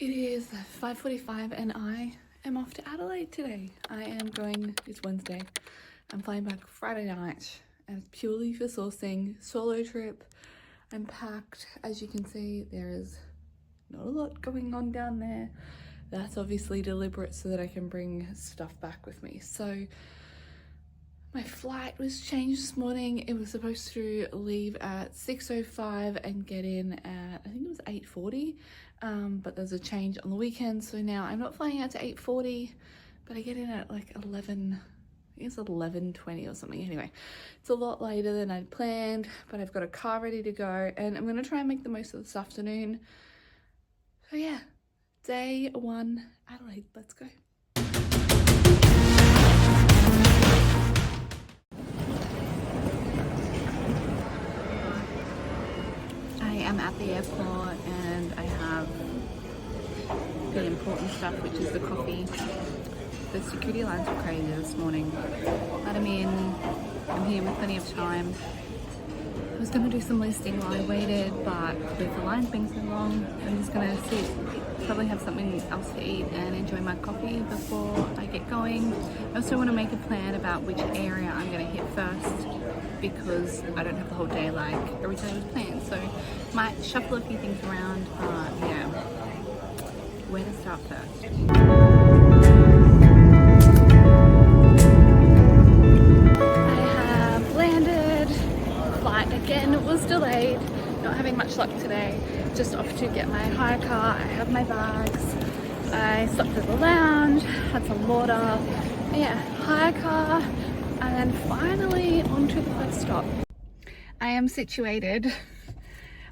It is 5:45 and I am off to Adelaide today. It's Wednesday. I'm flying back Friday night and it's purely for sourcing, solo trip. I'm packed. As you can see, there is not a lot going on down there. That's obviously deliberate so that I can bring stuff back with me. So my flight was changed this morning. It was supposed to leave at 6:05 and get in at, I think it was 8:40. But there's a change on the weekend. So now I'm not flying out to 8:40, but I get in at like 11, I think it's 11:20 or something. Anyway, it's a lot later than I'd planned, but I've got a car ready to go and I'm going to try and make the most of this afternoon. So yeah, day one, Adelaide, let's go. I am at the airport and I have the important stuff, which is the coffee. The security lines were crazy this morning. Let them in. I'm here with plenty of time. I was going to do some listing while I waited, but with the lines being so long, I'm just going to sit, probably have something else to eat and enjoy my coffee before I get going. I also want to make a plan about which area I'm going to hit first, because I don't have the whole day like originally was planned. So might shuffle a few things around, but yeah, where to start first? Again, it was delayed, not having much luck today. Just off to get my hire car. I have my bags. I stopped at the lounge, had some water. And yeah, hire car, and then finally onto the first stop. I am situated.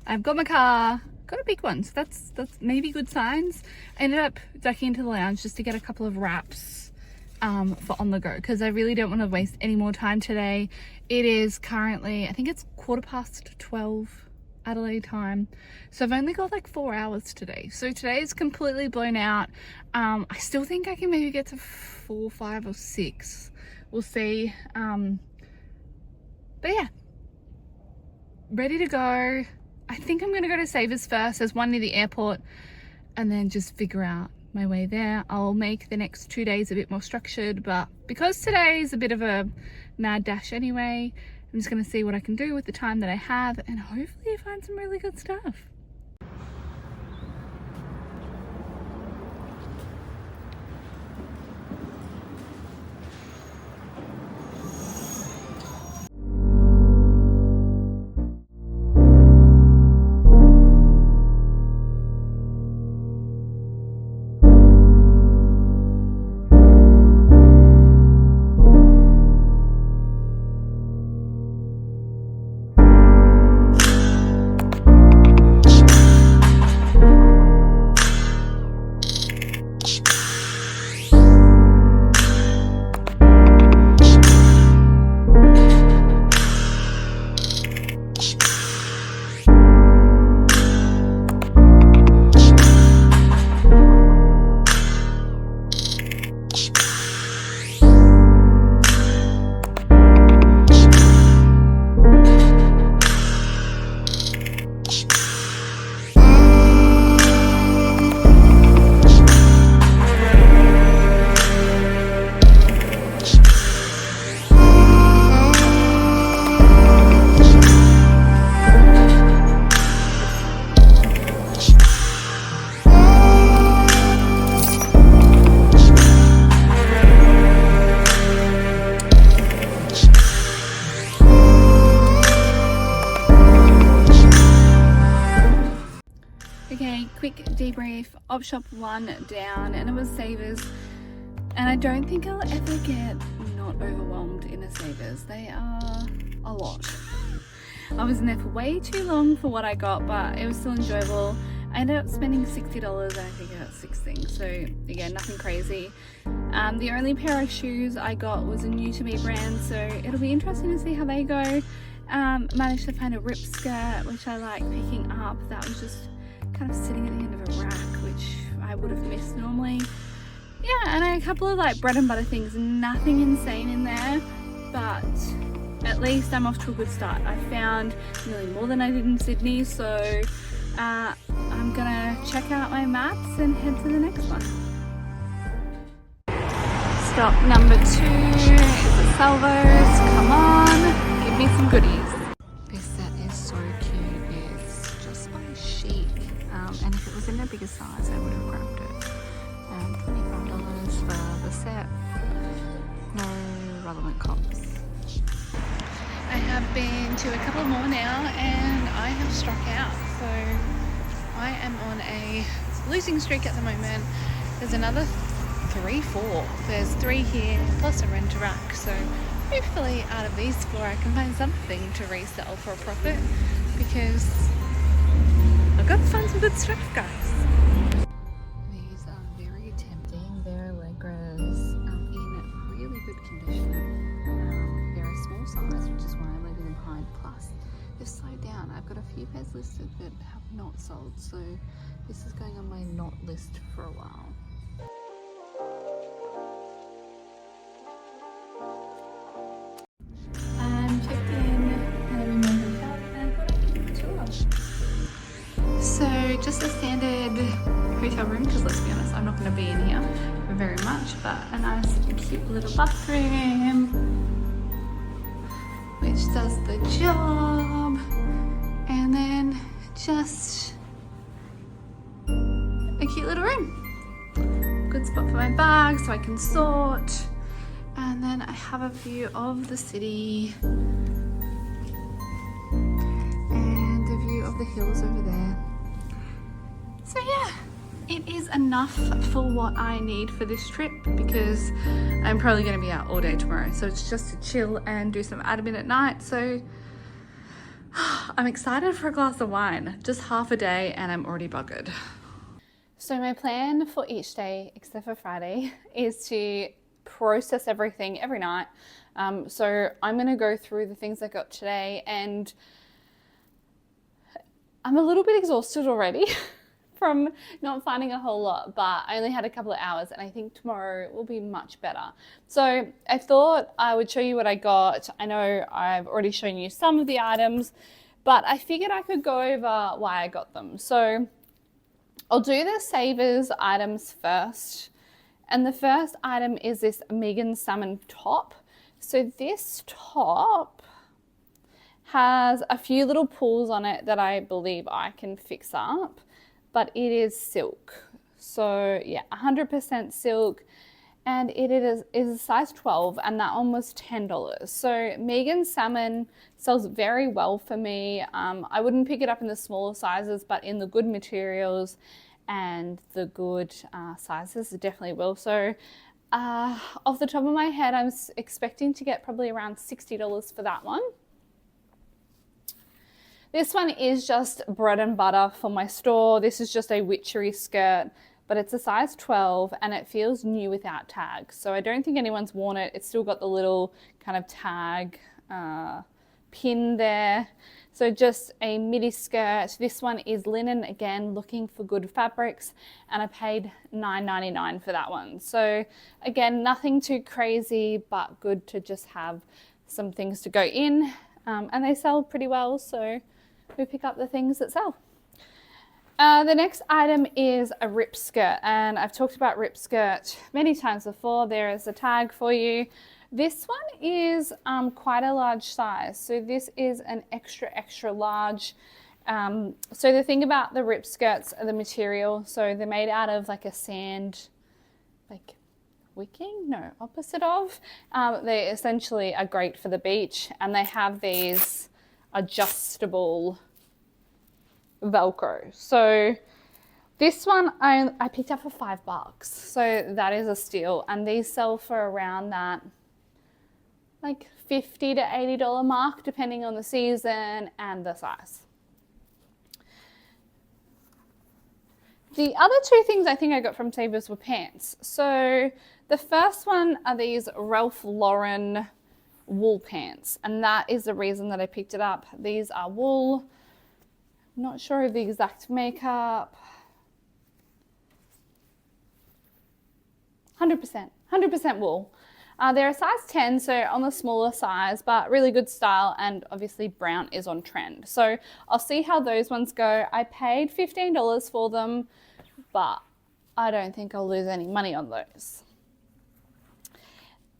I've got my car, got a big one, so that's maybe good signs. I ended up ducking into the lounge just to get a couple of wraps for on the go, because I really don't want to waste any more time today. It is currently, I think it's 12:15 Adelaide time, so I've only got like 4 hours today. So today is completely blown out. I still think I can maybe get to 4, 5 or 6, we'll see. But yeah, ready to go. I think I'm gonna go to Savers first. There's one near the airport, and then just figure out my way there. I'll make the next 2 days a bit more structured, but because today is a bit of a mad dash anyway, I'm just going to see what I can do with the time that I have and hopefully find some really good stuff. Okay, quick debrief. Op shop 1 down, and it was Savers. And I don't think I'll ever get not overwhelmed in a Savers. They are a lot. I was in there for way too long for what I got, but it was still enjoyable. I ended up spending $60 and I think I got 6 things. So again, nothing crazy. The only pair of shoes I got was a new to me brand, so it'll be interesting to see how they go. Managed to find a rip skirt, which I like picking up. That was just kind of sitting at the end of a rack, which I would have missed normally. Yeah, and a couple of like bread and butter things, nothing insane in there, but at least I'm off to a good start. I found nearly more than I did in Sydney, so I I'm gonna check out my mats and head to the next one. Stop number 2 is at Salvo's. Come on, give me some goodies. This set is so cute. It's just by chic. And if it was in a bigger size, I would have grabbed it. $25 for the set. No relevant costs. I have been to a couple more now and I have struck out. So I am on a losing streak at the moment. There's another 3-4. There's 3 here plus a rent a rack. So hopefully out of these 4 I can find something to resell for a profit, because I've got to find some good stuff, guys. These are very tempting. They're Allegras in really good condition. They're a small size, which is why I'm leaving them behind. Plus, they've slowed down. I've got a few pairs listed that have not sold, so this is going on my not list for a while. I'm checked in and I'm in my hotel and I thought I'd give you a tour. So just a standard hotel room, because let's be honest, I'm not going to be in here very much, but a nice cute little bathroom which does the job, and then just a cute little room. Good spot for my bag so I can sort, and then I have a view of the city and a view of the hills over there. So yeah, it is enough for what I need for this trip, because I'm probably going to be out all day tomorrow. So it's just to chill and do some admin at night. So I'm excited for a glass of wine. Just half a day and I'm already buggered. So my plan for each day, except for Friday, is to process everything every night. So I'm going to go through the things I got today, and I'm a little bit exhausted already from not finding a whole lot, but I only had a couple of hours and I think tomorrow will be much better. So I thought I would show you what I got. I know I've already shown you some of the items, but I figured I could go over why I got them. So I'll do the savers items first. And the first item is this Megan salmon top. So this top has a few little pulls on it that I believe I can fix up, but it is silk. So yeah, 100% silk, and it is a size 12, and that one was $10. So Megan salmon sells very well for me. I wouldn't pick it up in the smaller sizes, but in the good materials and the good sizes, it definitely will. So off the top of my head, I'm expecting to get probably around $60 for that one. This one is just bread and butter for my store. This is just a witchery skirt, but it's a size 12 and it feels new without tags. So I don't think anyone's worn it. It's still got the little kind of tag pin there. So just a midi skirt. This one is linen, again, looking for good fabrics, and I paid $9.99 for that one. So again, nothing too crazy, but good to just have some things to go in. And they sell pretty well, so we pick up the things that sell. The next item is a rip skirt, and I've talked about rip skirt many times before. There is a tag for you. This one is quite a large size, so this is an extra large. So the thing about the rip skirts are the material. So they're made out of like a sand, like wicking? No, opposite of. They essentially are great for the beach, and they have these adjustable Velcro. So this one I picked up for $5, so that is a steal, and these sell for around that like $50 to $80 mark, depending on the season and the size. The other two things I think I got from Savers were pants. So the first one are these Ralph Lauren wool pants, and that is the reason that I picked it up. These are wool. I'm not sure of the exact makeup. 100% wool. They're a size 10, so on the smaller size, but really good style, and obviously brown is on trend. So I'll see how those ones go. I paid $15 for them, but I don't think I'll lose any money on those.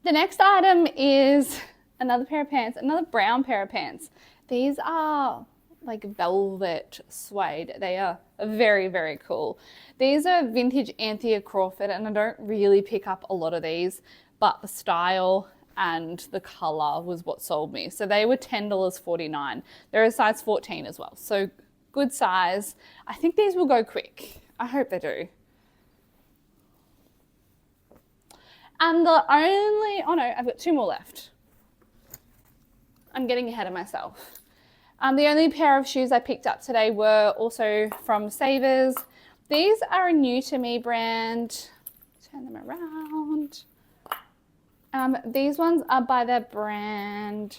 The next item is another pair of pants, another brown pair of pants. These are like velvet suede. They are very, very cool. These are vintage Anthea Crawford, and I don't really pick up a lot of these, but the style and the color was what sold me. So they were $10.49. They're a size 14 as well. So good size. I think these will go quick. I hope they do. And the only, oh no, I've got 2 more left. I'm getting ahead of myself. The only pair of shoes I picked up today were also from Savers. These are a new to me brand. Turn them around. These ones are by the brand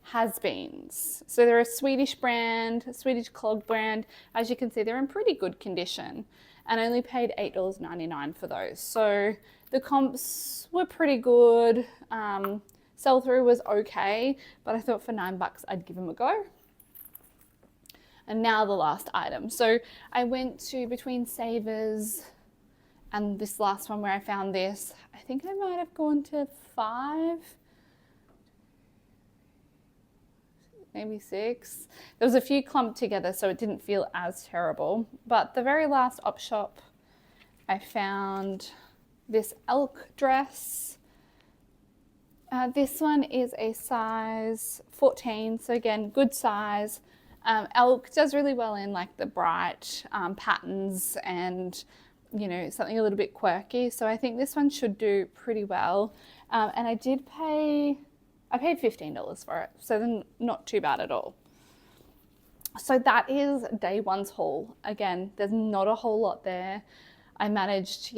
Has-Beens. So they're a Swedish brand, a Swedish clog brand. As you can see, they're in pretty good condition, and I only paid $8.99 for those. So the comps were pretty good. Sell-through was okay, but I thought for $9 I'd give them a go. And now the last item. So I went to between Savers and this last one where I found this. I think I might have gone to 5, maybe 6. There was a few clumped together, so it didn't feel as terrible. But the very last op shop, I found this elk dress. This one is a size 14, so again, good size. Elk does really well in like the bright patterns and, you know, something a little bit quirky. So I think this one should do pretty well. And I paid $15 for it, so then not too bad at all. So that is day one's haul. Again, there's not a whole lot there. I managed,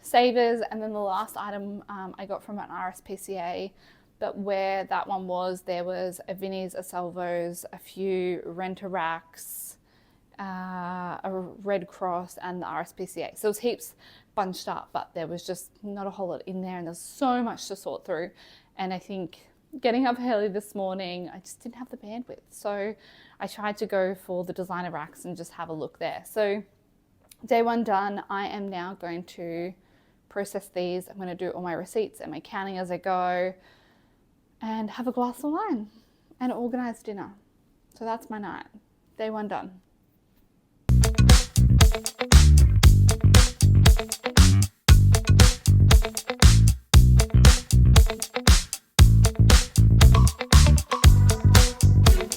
Savers, and then the last item I got from an RSPCA, but where that one was, there was a Vinnie's, a Salvos, a few Rent-A-Racks, a Red Cross, and the RSPCA. So it was heaps bunched up, but there was just not a whole lot in there, and there's so much to sort through. And I think getting up early this morning, I just didn't have the bandwidth. So I tried to go for the designer racks and just have a look there. So day one done. I am now going to process these. I'm going to do all my receipts and my counting as I go, and have a glass of wine and organize dinner. So that's my night. Day one done.